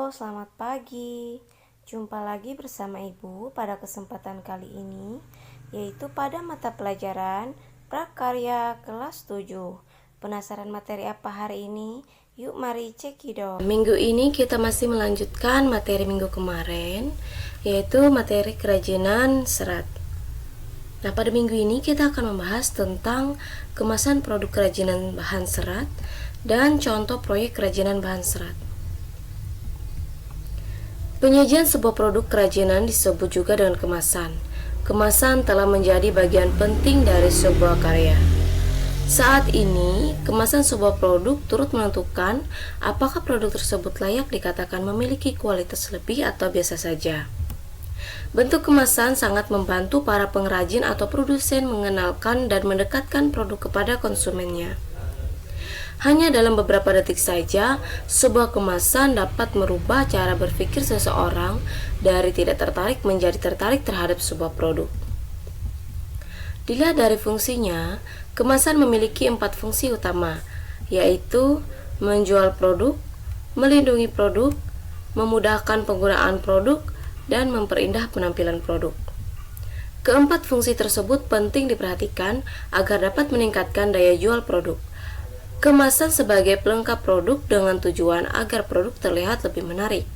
Selamat pagi. Jumpa lagi bersama Ibu pada kesempatan kali ini, yaitu pada mata pelajaran Prakarya kelas 7. Penasaran materi apa hari ini? Yuk mari cekidot. Minggu ini kita masih melanjutkan materi minggu kemarin, yaitu materi kerajinan serat. Nah, pada minggu ini kita akan membahas tentang kemasan produk kerajinan bahan serat dan contoh proyek kerajinan bahan serat. Penyajian sebuah produk kerajinan disebut juga dengan kemasan. Kemasan telah menjadi bagian penting dari sebuah karya. Saat ini, kemasan sebuah produk turut menentukan apakah produk tersebut layak dikatakan memiliki kualitas lebih atau biasa saja. Bentuk kemasan sangat membantu para pengrajin atau produsen mengenalkan dan mendekatkan produk kepada konsumennya. Hanya dalam beberapa detik saja, sebuah kemasan dapat merubah cara berpikir seseorang dari tidak tertarik menjadi tertarik terhadap sebuah produk. Dilihat dari fungsinya, kemasan memiliki 4 fungsi utama, yaitu menjual produk, melindungi produk, memudahkan penggunaan produk, dan memperindah penampilan produk. Keempat fungsi tersebut penting diperhatikan agar dapat meningkatkan daya jual produk. Kemasan sebagai pelengkap produk dengan tujuan agar produk terlihat lebih menarik.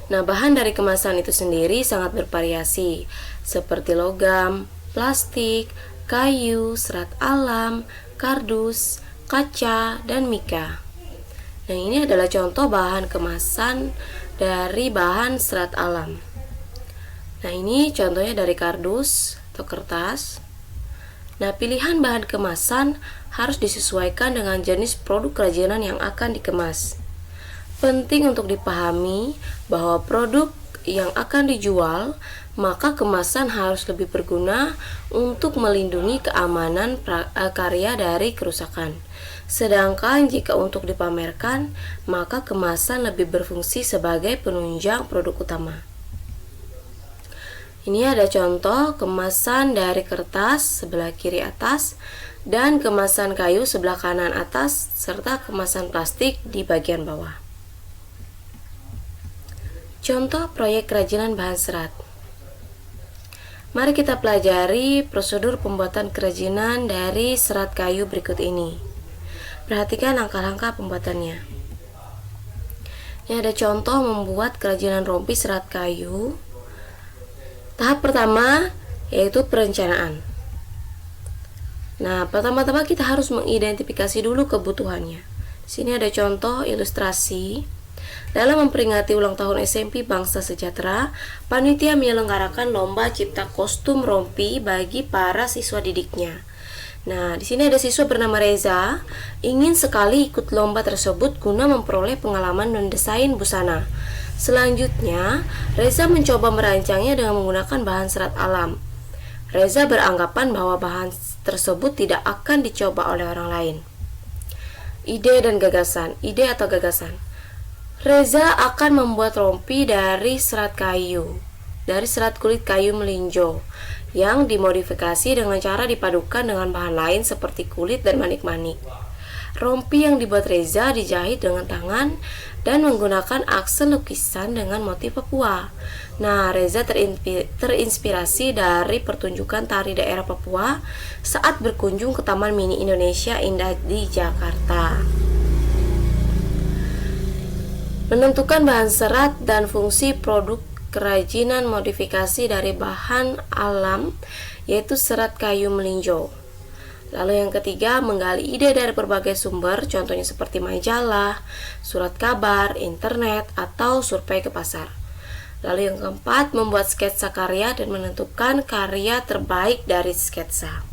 Nah, bahan dari kemasan itu sendiri sangat bervariasi, seperti logam, plastik, kayu, serat alam, kardus, kaca, dan mika. Nah, ini adalah contoh bahan kemasan dari bahan serat alam. Nah, ini contohnya dari kardus atau kertas. Nah, pilihan bahan kemasan harus disesuaikan dengan jenis produk kerajinan yang akan dikemas. Penting untuk dipahami bahwa produk yang akan dijual, maka kemasan harus lebih berguna untuk melindungi keamanan karya dari kerusakan. Sedangkan jika untuk dipamerkan, maka kemasan lebih berfungsi sebagai penunjang produk utama. Ini ada contoh kemasan dari kertas sebelah kiri atas dan kemasan kayu sebelah kanan atas serta kemasan plastik di bagian bawah. Contoh proyek kerajinan bahan serat. Mari kita pelajari prosedur pembuatan kerajinan dari serat kayu berikut ini. Perhatikan langkah-langkah pembuatannya. Ini ada contoh membuat kerajinan rompi serat kayu. Tahap pertama yaitu perencanaan. Nah, pertama-tama kita harus mengidentifikasi dulu kebutuhannya. Di sini ada contoh ilustrasi. Dalam memperingati ulang tahun SMP Bangsa Sejahtera, panitia menyelenggarakan lomba cipta kostum rompi bagi para siswa didiknya. Nah, di sini ada siswa bernama Reza, ingin sekali ikut lomba tersebut guna memperoleh pengalaman mendesain busana. Selanjutnya, Reza mencoba merancangnya dengan menggunakan bahan serat alam. Reza beranggapan bahwa bahan tersebut tidak akan dicoba oleh orang lain. Ide dan gagasan. Ide atau gagasan. Reza akan membuat rompi dari serat kayu, dari serat kulit kayu melinjo, yang dimodifikasi dengan cara dipadukan dengan bahan lain seperti kulit dan manik-manik. Rompi yang dibuat Reza dijahit dengan tangan dan menggunakan aksen lukisan dengan motif Papua. Nah, Reza terinspirasi dari pertunjukan tari daerah Papua saat berkunjung ke Taman Mini Indonesia Indah di Jakarta. Menentukan bahan serat dan fungsi produk kerajinan modifikasi dari bahan alam, yaitu serat kayu melinjo. Lalu yang ketiga, menggali ide dari berbagai sumber, contohnya seperti majalah, surat kabar, internet, atau survei ke pasar. Lalu yang keempat, membuat sketsa karya dan menentukan karya terbaik dari sketsa.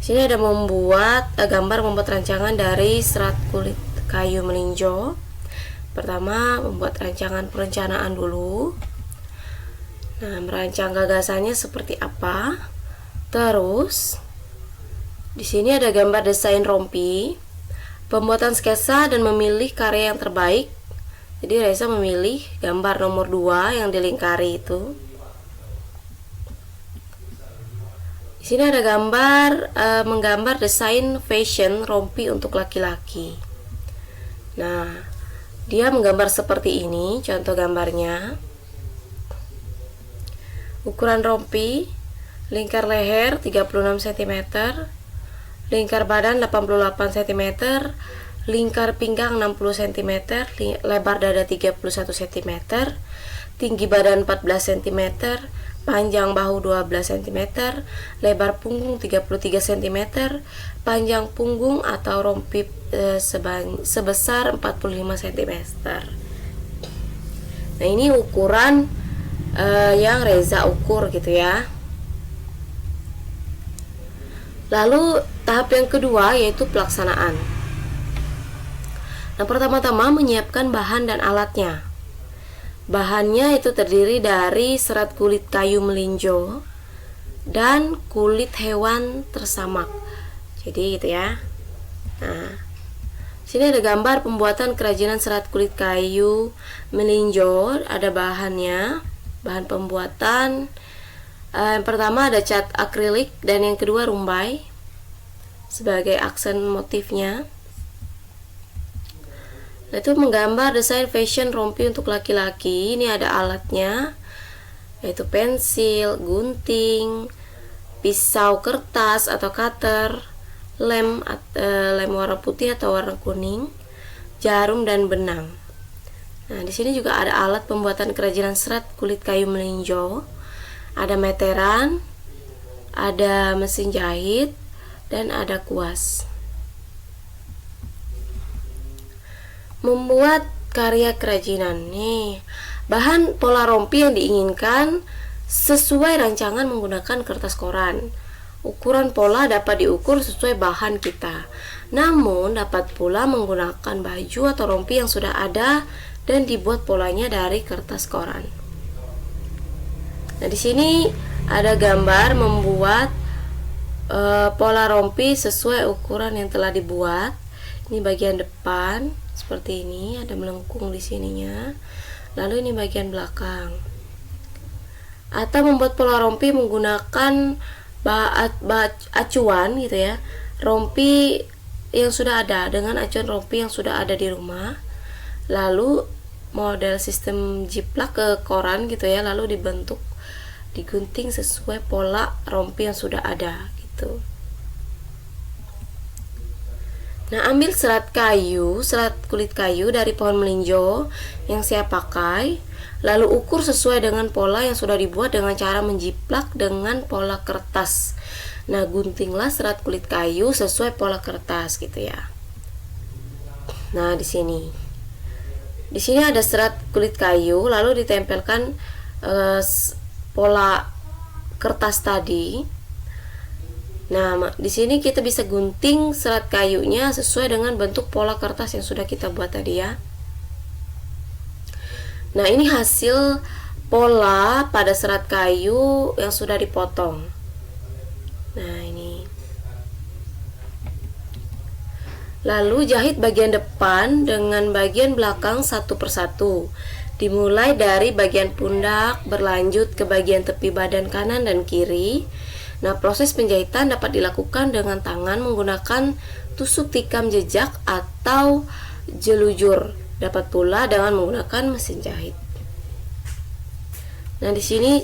Sini ada gambar membuat rancangan dari serat kulit kayu melinjo. Pertama, membuat rancangan perencanaan dulu. Nah, merancang gagasannya seperti apa? Terus, di sini ada gambar desain rompi, pembuatan sketsa dan memilih karya yang terbaik. Jadi Reza memilih gambar nomor 2 yang dilingkari itu. Di sini ada gambar menggambar desain fashion rompi untuk laki-laki. Nah, dia menggambar seperti ini, contoh gambarnya. Ukuran rompi, lingkar leher 36 cm, lingkar badan 88 cm, lingkar pinggang 60 cm, lebar dada 31 cm, tinggi badan 14 cm, panjang bahu 12 cm, lebar punggung 33 cm, panjang punggung atau rompi sebesar 45 cm. Nah, ini ukuran yang Reza ukur gitu ya. Lalu tahap yang kedua yaitu pelaksanaan. Nah, pertama-tama menyiapkan bahan dan alatnya. Bahannya itu terdiri dari serat kulit kayu melinjo dan kulit hewan tersamak. Jadi gitu ya. Nah, sini ada gambar pembuatan kerajinan serat kulit kayu melinjo. Ada bahannya, bahan pembuatan. Yang pertama ada cat akrilik dan yang kedua rumbai sebagai aksen motifnya. Itu menggambar desain fashion rompi untuk laki-laki. Ini ada alatnya, yaitu pensil, gunting, pisau kertas atau cutter, lem warna putih atau warna kuning, jarum dan benang. Nah, di sini juga ada alat pembuatan kerajinan serat kulit kayu melinjo. Ada meteran, ada mesin jahit, dan ada kuas. Membuat karya kerajinan. Nih, bahan pola rompi yang diinginkan sesuai rancangan menggunakan kertas koran. Ukuran pola dapat diukur sesuai bahan kita. Namun dapat pula menggunakan baju atau rompi yang sudah ada dan dibuat polanya dari kertas koran. Nah, di sini ada gambar membuat pola rompi sesuai ukuran yang telah dibuat. Ini bagian depan seperti ini, ada melengkung di sininya. Lalu ini bagian belakang. Atau membuat pola rompi menggunakan acuan gitu ya. Rompi yang sudah ada dengan acuan rompi yang sudah ada di rumah. Lalu model sistem jiplak ke koran gitu ya, lalu digunting sesuai pola rompi yang sudah ada gitu. Nah, ambil serat kulit kayu dari pohon melinjo yang saya pakai, lalu ukur sesuai dengan pola yang sudah dibuat dengan cara menjiplak dengan pola kertas. Nah, guntinglah serat kulit kayu sesuai pola kertas gitu ya. Nah, di sini ada serat kulit kayu, lalu ditempelkan pola kertas tadi. Nah, di sini kita bisa gunting serat kayunya sesuai dengan bentuk pola kertas yang sudah kita buat tadi ya. Nah, ini hasil pola pada serat kayu yang sudah dipotong. Nah, ini. Lalu jahit bagian depan dengan bagian belakang satu persatu. Dimulai dari bagian pundak, berlanjut ke bagian tepi badan kanan dan kiri. Nah, proses penjahitan dapat dilakukan dengan tangan menggunakan tusuk tikam jejak atau jelujur. Dapat pula dengan menggunakan mesin jahit. Nah, di sini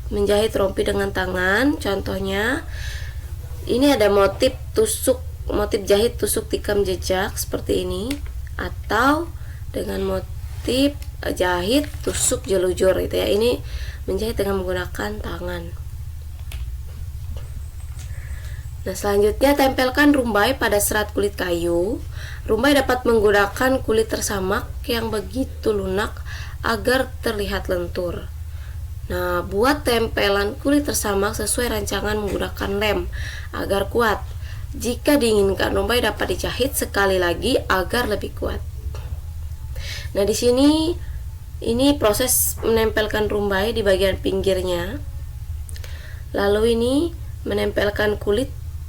menjahit rompi dengan tangan. Contohnya, ini ada motif jahit tusuk tikam jejak seperti ini, atau dengan motif jahit tusuk jelujur gitu ya. Ini menjahit dengan menggunakan tangan. Nah, selanjutnya tempelkan rumbai pada serat kulit kayu. Rumbai dapat menggunakan kulit tersamak yang begitu lunak agar terlihat lentur. Nah, buat tempelan kulit tersamak sesuai rancangan menggunakan lem agar kuat. Jika diinginkan, rumbai dapat dijahit sekali lagi agar lebih kuat. Nah, di sini ini proses menempelkan rumbai di bagian pinggirnya. Lalu ini menempelkan kulit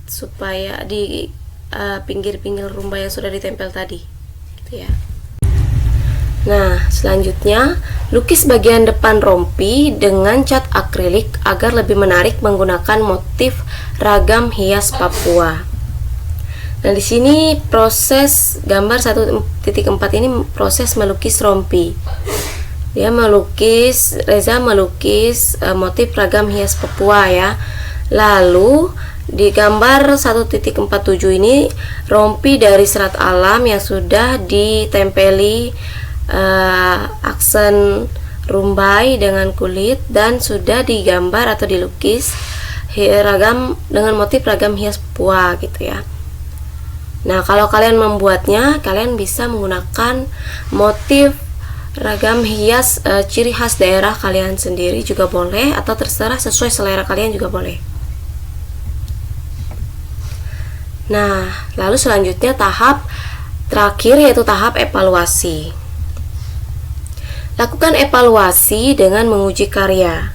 supaya di pinggir-pinggir rumbai yang sudah ditempel tadi, gitu ya. Nah, selanjutnya lukis bagian depan rompi dengan cat akrilik agar lebih menarik menggunakan motif ragam hias Papua. Nah, di sini proses gambar 1.4 ini proses melukis rompi. Reza melukis motif ragam hias Papua ya. Lalu di gambar 1.47 ini rompi dari serat alam yang sudah ditempeli aksen rumbai dengan kulit dan sudah digambar atau dilukis ragam dengan motif ragam hias Papua gitu ya. Nah, kalau kalian membuatnya, kalian bisa menggunakan motif ragam hias ciri khas daerah kalian sendiri juga boleh, atau terserah sesuai selera kalian juga boleh. Nah, lalu selanjutnya tahap terakhir yaitu tahap evaluasi. Lakukan evaluasi dengan menguji karya.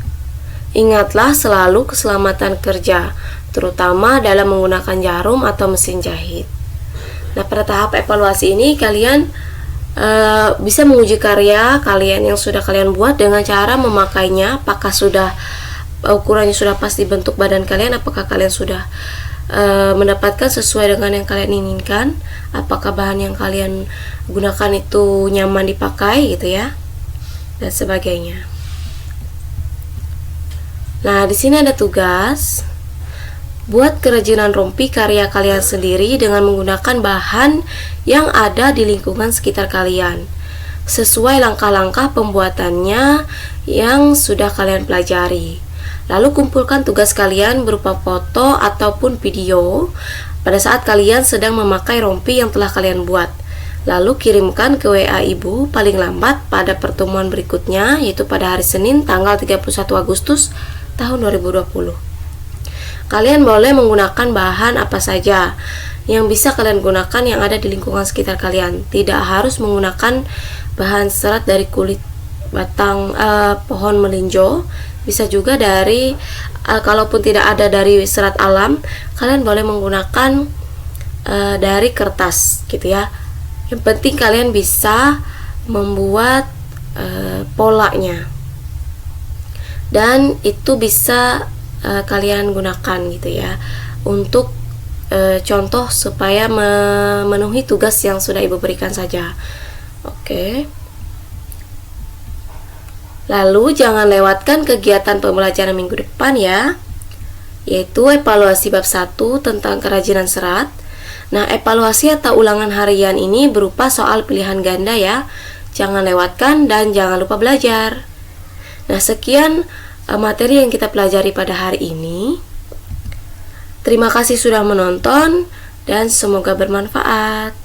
Ingatlah selalu keselamatan kerja, terutama dalam menggunakan jarum atau mesin jahit. Nah, pada tahap evaluasi ini kalian bisa menguji karya kalian yang sudah kalian buat dengan cara memakainya. Apakah sudah ukurannya sudah pas dibentuk badan kalian? Apakah kalian sudah mendapatkan sesuai dengan yang kalian inginkan? Apakah bahan yang kalian gunakan itu nyaman dipakai gitu ya, dan sebagainya. Nah, di sini ada tugas. Buat kerajinan rompi karya kalian sendiri dengan menggunakan bahan yang ada di lingkungan sekitar kalian, sesuai langkah-langkah pembuatannya yang sudah kalian pelajari. Lalu kumpulkan tugas kalian berupa foto ataupun video pada saat kalian sedang memakai rompi yang telah kalian buat. Lalu kirimkan ke WA ibu paling lambat pada pertemuan berikutnya, yaitu pada hari Senin tanggal 31 Agustus tahun 2020. Kalian boleh menggunakan bahan apa saja yang bisa kalian gunakan yang ada di lingkungan sekitar kalian. Tidak harus menggunakan bahan serat dari kulit batang pohon melinjo. Bisa juga dari kalaupun tidak ada dari serat alam, kalian boleh menggunakan dari kertas gitu ya. Yang penting kalian bisa membuat polanya, dan itu bisa kalian gunakan gitu ya untuk contoh supaya memenuhi tugas yang sudah ibu berikan saja. Oke. Lalu jangan lewatkan kegiatan pembelajaran minggu depan ya, yaitu evaluasi bab 1 tentang kerajinan serat. Nah, evaluasi atau ulangan harian ini berupa soal pilihan ganda ya. Jangan lewatkan dan jangan lupa belajar. Nah, sekian materi yang kita pelajari pada hari ini. Terima kasih sudah menonton dan semoga bermanfaat.